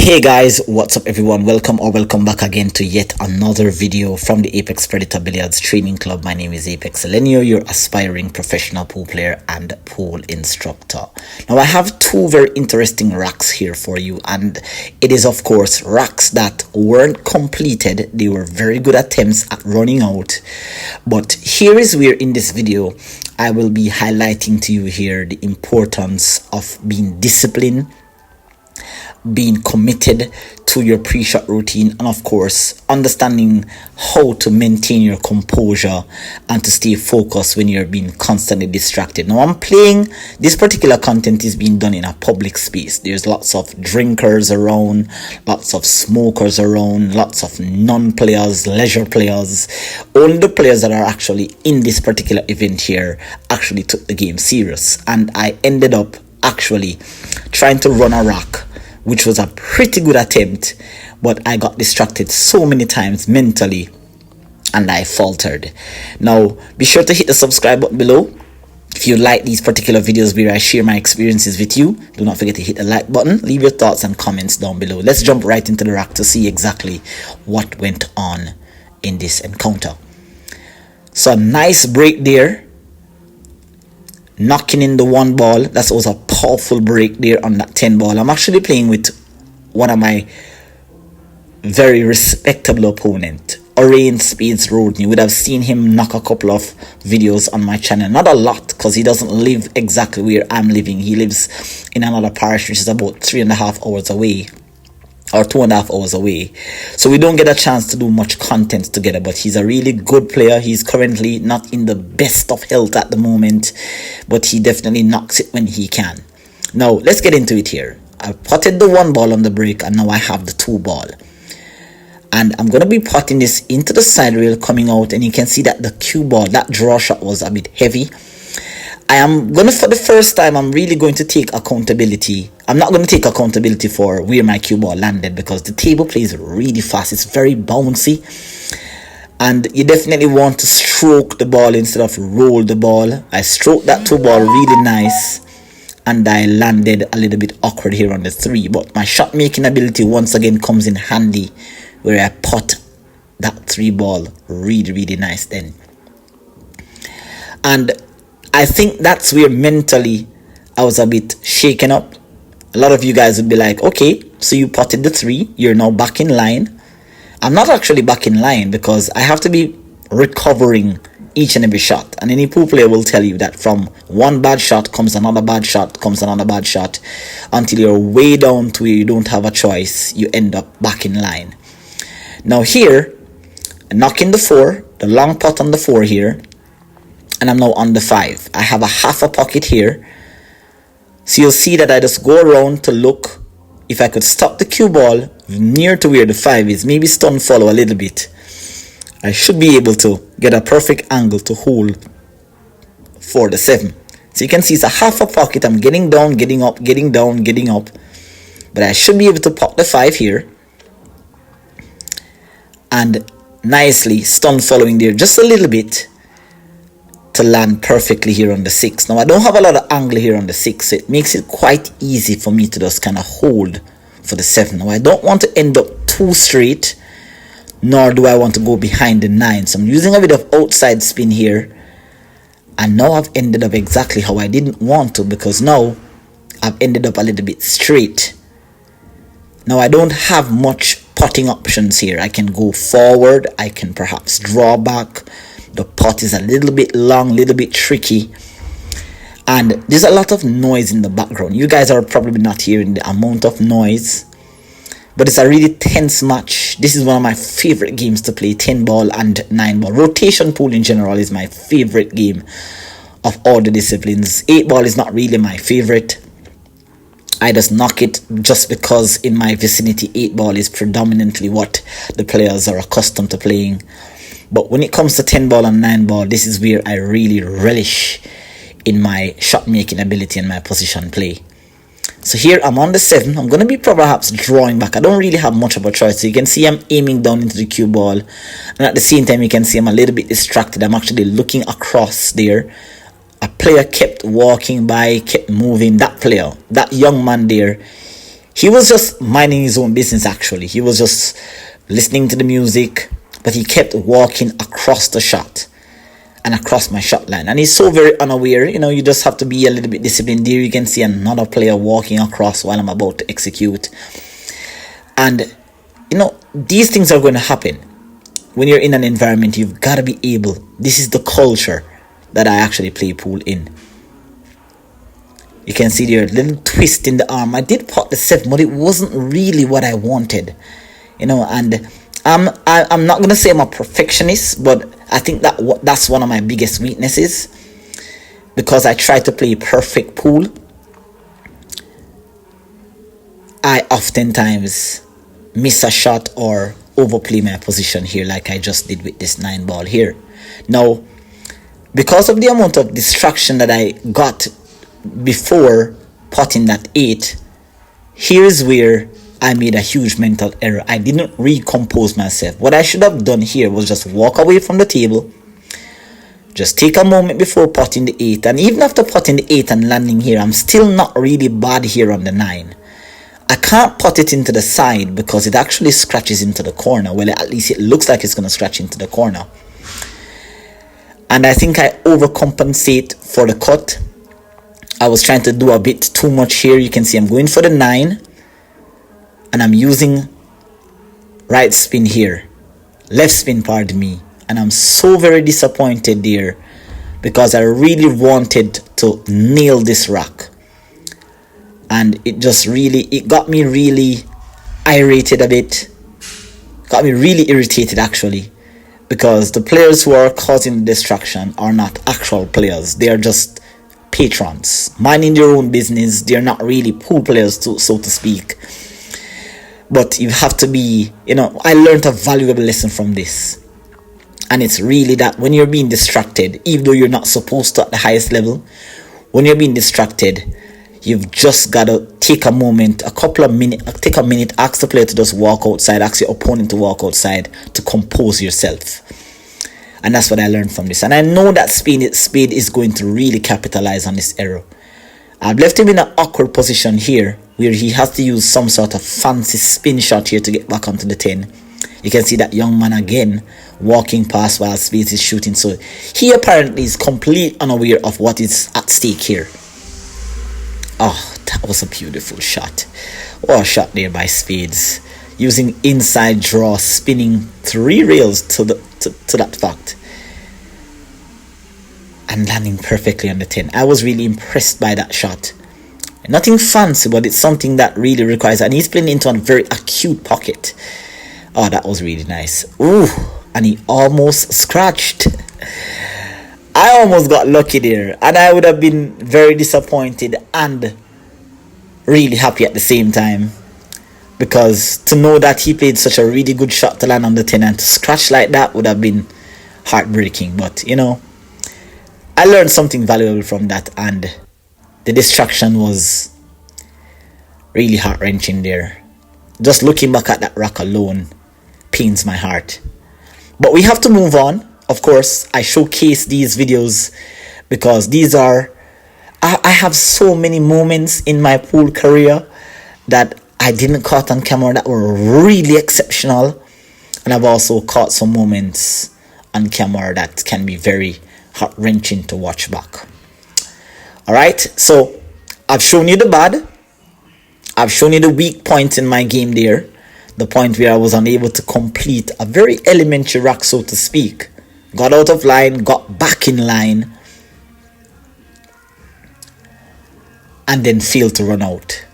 Hey guys, what's up everyone? Welcome back again to yet another video from the Apex Predator Billiards Training Club. My name is Apex Selenio, your aspiring professional pool player and pool instructor. Now I have two very interesting racks here for you, and it is of course racks that weren't completed. They were very good attempts at running out, but here is where in this video I will be highlighting to you here the importance of being disciplined, being committed to your pre-shot routine, and of course understanding how to maintain your composure and to stay focused when you're being constantly distracted. Now I'm playing, this particular content is being done in a public space. There's lots of drinkers around, lots of smokers around, lots of non-players, leisure players. Only the players that are actually in this particular event here actually took the game serious, and I ended up actually trying to run a rack, which was a pretty good attempt, but I got distracted so many times mentally and I faltered. Now be sure to hit the subscribe button below if you like these particular videos where I share my experiences with you. Do not forget to hit the like button, leave your thoughts and comments down below. Let's jump right into the rack to see exactly what went on in this encounter. So a nice break there, knocking in the one ball. That was a powerful break there on that 10 ball. I'm actually playing with one of my very respectable opponent, Orion Spades Rodney. You would have seen him knock a couple of videos on my channel. Not a lot, because he doesn't live exactly where I'm living. He lives in another parish which is about 3.5 hours away, or 2.5 hours away, so we don't get a chance to do much content together. But he's a really good player. He's currently not in the best of health at the moment, but he definitely knocks it when he can. Now let's get into it here. I potted the one ball on the break, and now I have the two ball, and I'm going to be potting this into the side rail coming out, and you can see that the cue ball, that draw shot, was a bit heavy. I am going to, for the first time, I'm really going to take accountability. I'm not going to take accountability for where my cue ball landed, because the table plays really fast. It's very bouncy, and you definitely want to stroke the ball instead of roll the ball. I stroked that two ball really nice, and I landed a little bit awkward here on the 3, but my shot making ability once again comes in handy, where I pot that 3 ball really nice then. And I think that's where mentally I was a bit shaken up. A lot of you guys would be like, okay, so you potted the 3, you're now back in line. I'm not actually back in line, because I have to be recovering each and every shot, and any pool player will tell you that from one bad shot comes another bad shot, until you're way down to where you don't have a choice. You end up back in line. Now here, knocking the 4, the long pot on the 4 here, and I'm now on the 5. I have a half a pocket here, so you'll see that I just go around to look if I could stop the cue ball near to where the 5 is, maybe stun follow a little bit. I should be able to get a perfect angle to hold for the 7. So you can see it's a half a pocket. I'm getting down, getting up, getting down, getting up, but I should be able to pop the 5 here and nicely stun following there just a little bit to land perfectly here on the 6. Now I don't have a lot of angle here on the 6, so it makes it quite easy for me to just kind of hold for the 7. Now I don't want to end up too straight, nor do I want to go behind the 9, so I'm using a bit of outside spin here, and now I've ended up exactly how I didn't want to, because now I've ended up a little bit straight. Now I don't have much potting options here. I can go forward, I can perhaps draw back. The pot is a little bit long, a little bit tricky, and there's a lot of noise in the background. You guys are probably not hearing the amount of noise, but it's a really tense match. This is one of my favorite games to play, 10 ball and 9 ball. Rotation pool in general is my favorite game of all the disciplines. 8 ball is not really my favorite. I just knock it just because in my vicinity 8 ball is predominantly what the players are accustomed to playing. But when it comes to 10 ball and 9 ball, this is where I really relish in my shot making ability and my position play. So here I'm on the 7. I'm going to be perhaps drawing back. I don't really have much of a choice. So you can see I'm aiming down into the cue ball, and at the same time you can see I'm a little bit distracted. I'm actually looking across there. A player kept walking by, kept moving. That player, that young man there, He was just minding his own business, actually. He was just listening to the music, but he kept walking across the shot and across my shot line. And he's so very unaware. You know, you just have to be a little bit disciplined. There you can see another player walking across while I'm about to execute. And, you know, these things are going to happen. When you're in an environment, you've got to be able. This is the culture that I actually play pool in. You can see there a little twist in the arm. I did pot the 7, but it wasn't really what I wanted. You know, and I'm not going to say I'm a perfectionist, but I think that's one of my biggest weaknesses. Because I try to play perfect pool, I oftentimes miss a shot or overplay my position here, like I just did with this 9 ball here. Now, because of the amount of distraction that I got before potting that 8, here's where I made a huge mental error. I didn't recompose myself. What I should have done here was just walk away from the table, just take a moment before potting the 8, and even after potting the 8 and landing here, I'm still not really bad here on the 9. I can't pot it into the side because it actually scratches into the corner. Well, at least it looks like it's going to scratch into the corner. And I think I overcompensate for the cut. I was trying to do a bit too much here. You can see I'm going for the 9. And I'm using right spin here. Left spin, pardon me. And I'm so very disappointed there because I really wanted to nail this rock. And it got me really irritated a bit. Got me really irritated, actually. Because the players who are causing the distraction are not actual players. They are just patrons, minding their own business. They're not really pool players, so to speak. But you have to be, you know, I learned a valuable lesson from this. And it's really that when you're being distracted, even though you're not supposed to at the highest level, when you're being distracted, you've just got to take a moment, take a minute, ask the player to just walk outside, ask your opponent to walk outside to compose yourself. And that's what I learned from this. And I know that Spade is going to really capitalize on this error. I've left him in an awkward position here, where he has to use some sort of fancy spin shot here to get back onto the 10. You can see that young man again walking past while Spade is shooting. So he apparently is completely unaware of what is at stake here. Oh, that was a beautiful shot. What a shot there by Spades. Using inside draw, spinning 3 rails to that fact. And landing perfectly on the 10. I was really impressed by that shot. Nothing fancy, but it's something that really requires. And he's playing into a very acute pocket. Oh, that was really nice. Ooh, and he almost scratched. I almost got lucky there, and I would have been very disappointed and really happy at the same time, because to know that he played such a really good shot to land on the 10 and to scratch like that would have been heartbreaking. But you know, I learned something valuable from that, and the distraction was really heart-wrenching there. Just looking back at that rock alone pains my heart. But we have to move on. Of course, I showcase these videos because I have so many moments in my pool career that I didn't caught on camera that were really exceptional. And I've also caught some moments on camera that can be very heart-wrenching to watch back. Alright, so I've shown you the bad. I've shown you the weak point in my game there. The point where I was unable to complete a very elementary rock, so to speak. Got out of line, got back in line, and then failed to run out.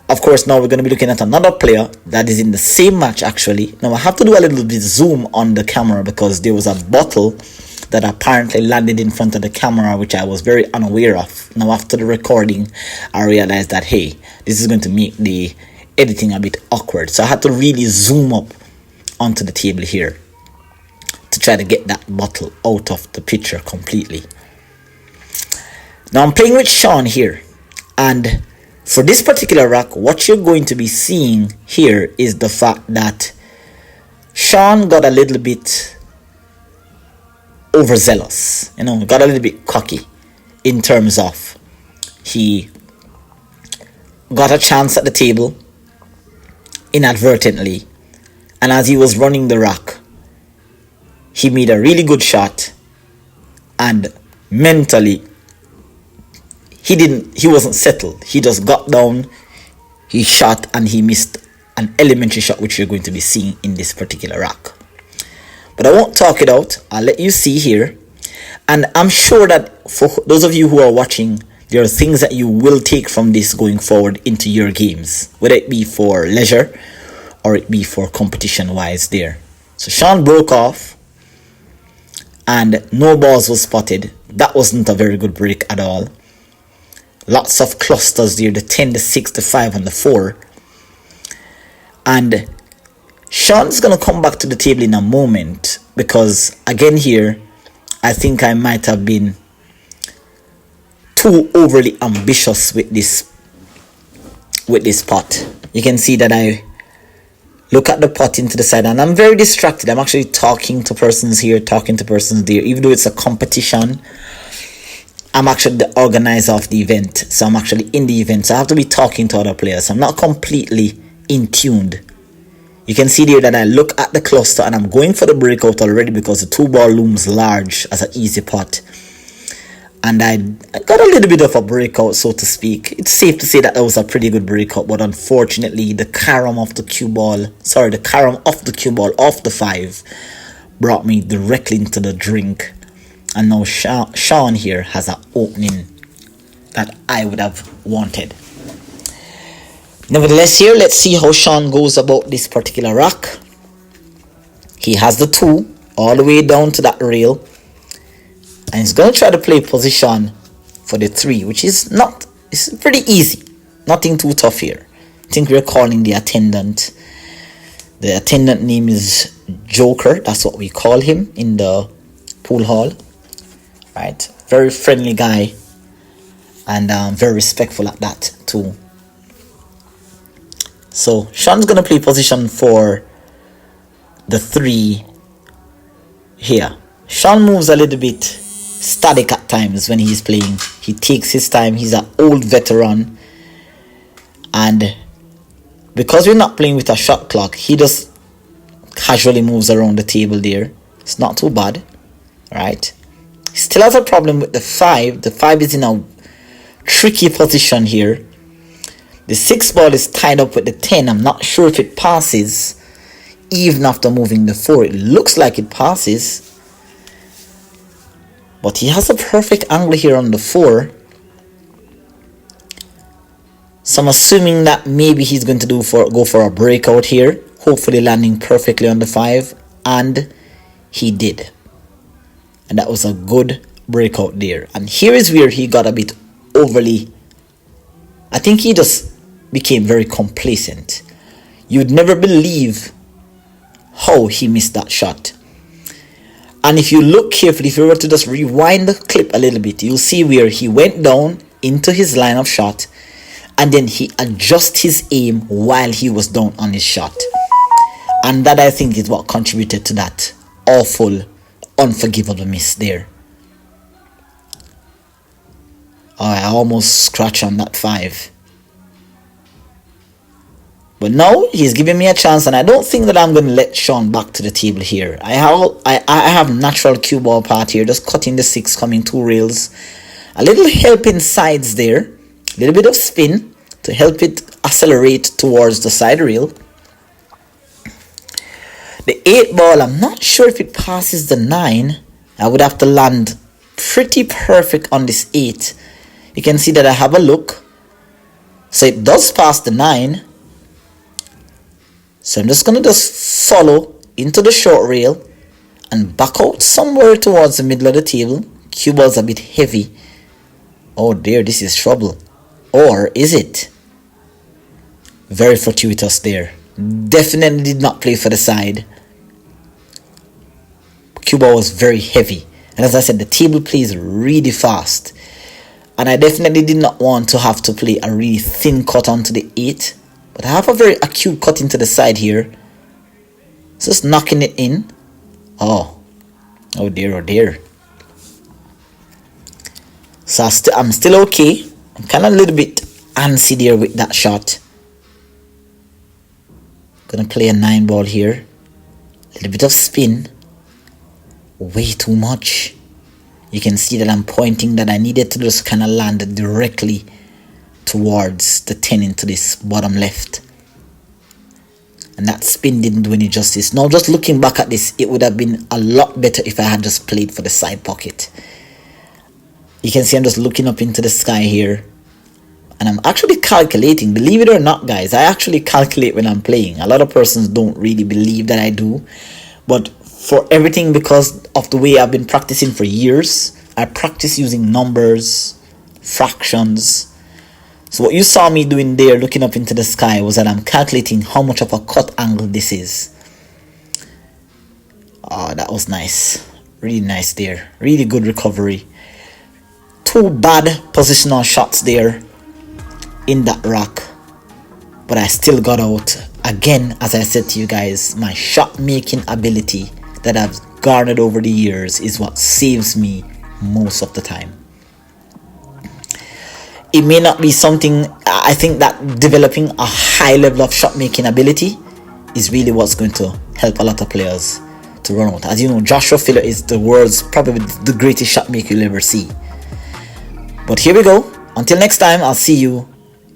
Of course, now we're going to be looking at another player that is in the same match, actually. Now, I have to do a little bit zoom on the camera because there was a bottle that apparently landed in front of the camera, which I was very unaware of. Now, after the recording, I realized that, hey, this is going to make the editing a bit awkward. So I had to really zoom up onto the table here to try to get that bottle out of the picture completely. Now I'm playing with Sean here, and for this particular rock, what you're going to be seeing here is the fact that Sean got a little bit overzealous, got a little bit cocky in terms of he got a chance at the table inadvertently, and as he was running the rack, he made a really good shot, and mentally he wasn't settled. He just got down, he shot, and he missed an elementary shot, which you're going to be seeing in this particular rack. But I won't talk it out. I'll let you see here. And I'm sure that for those of you who are watching, there are things that you will take from this going forward into your games, whether it be for leisure or it be for competition wise there. So Sean broke off and no balls was spotted. That wasn't a very good break at all. Lots of clusters there, the 10, the 6, the 5 and the 4. And Sean's going to come back to the table in a moment, because again here, I think I might have been too overly ambitious with this pot. You can see that I look at the pot into the side and I'm very distracted. I'm actually talking to persons here, talking to persons there. Even though it's a competition, I'm actually the organizer of the event. So I'm actually in the event. So I have to be talking to other players. I'm not completely in tuned. You can see there that I look at the cluster and I'm going for the breakout already, because the 2-ball looms large as an easy pot. And I got a little bit of a breakout, so to speak. It's safe to say that was a pretty good breakout, but unfortunately the carom of the cue ball off the 5 brought me directly into the drink. And now Sean here has an opening that I would have wanted. Nevertheless, here, let's see how Sean goes about this particular rack. He has the 2 all the way down to that rail, and he's going to try to play position for the 3, which is it's pretty easy. Nothing too tough here. I think we're calling the attendant. The attendant name is Joker. That's what we call him in the pool hall. Right? Very friendly guy, and very respectful at that too. So Sean's going to play position for the 3 here. Sean moves a little bit static at times when he's playing. He takes his time. He's an old veteran. And because we're not playing with a shot clock, he just casually moves around the table there. It's not too bad. Right? He still has a problem with the 5. The 5 is in a tricky position here. The 6 ball is tied up with the 10. I'm not sure if it passes even after moving the 4. It looks like it passes, but he has a perfect angle here on the 4. So I'm assuming that maybe he's going to go for a breakout here, hopefully landing perfectly on the 5, and he did. And that was a good breakout there. And here is where he got a bit overly, I think he just became very complacent. You'd never believe how he missed that shot. And if you look carefully, if you were to just rewind the clip a little bit, you'll see where he went down into his line of shot, and then he adjusted his aim while he was down on his shot. And that, I think, is what contributed to that awful, unforgivable miss there. Oh, I almost scratched on that 5. But now he's giving me a chance, and I don't think that I'm going to let Sean back to the table here. I have natural cue ball part here, just cutting the 6, coming 2 rails. A little helping sides there. A little bit of spin to help it accelerate towards the side rail. The 8 ball, I'm not sure if it passes the 9. I would have to land pretty perfect on this 8. You can see that I have a look. So it does pass the 9. So I'm just going to follow into the short rail and back out somewhere towards the middle of the table. Cue ball's a bit heavy. Oh dear, this is trouble. Or is it? Very fortuitous there. Definitely did not play for the side. Cue ball was very heavy. And as I said, the table plays really fast. And I definitely did not want to have to play a really thin cut onto the 8. But I have a very acute cut into the side here. Just knocking it in. Oh dear, oh dear. So I'm still okay. I'm kind of a little bit antsy there with that shot. Gonna play a 9 ball here. A little bit of spin. Way too much. You can see that I'm pointing that I needed to just kind of land directly towards the 10 into this bottom left. And that spin didn't do any justice. Now just looking back at this, it would have been a lot better if I had just played for the side pocket. You can see I'm just looking up into the sky here. And I'm actually calculating. Believe it or not, guys, I actually calculate when I'm playing. A lot of persons don't really believe that I do. But for everything, because of the way I've been practicing for years, I practice using numbers, fractions. So what you saw me doing there, looking up into the sky, was that I'm calculating how much of a cut angle this is. Oh, that was nice. Really nice there. Really good recovery. 2 bad positional shots there in that rock. But I still got out. Again, as I said to you guys, my shot making ability that I've garnered over the years is what saves me most of the time. It may not be something, I think that developing a high level of shot making ability is really what's going to help a lot of players to run out. As you know, Joshua Filler is the world's probably the greatest shot maker you'll ever see. But here we go. Until next time, I'll see you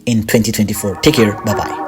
in 2024. Take care. Bye bye.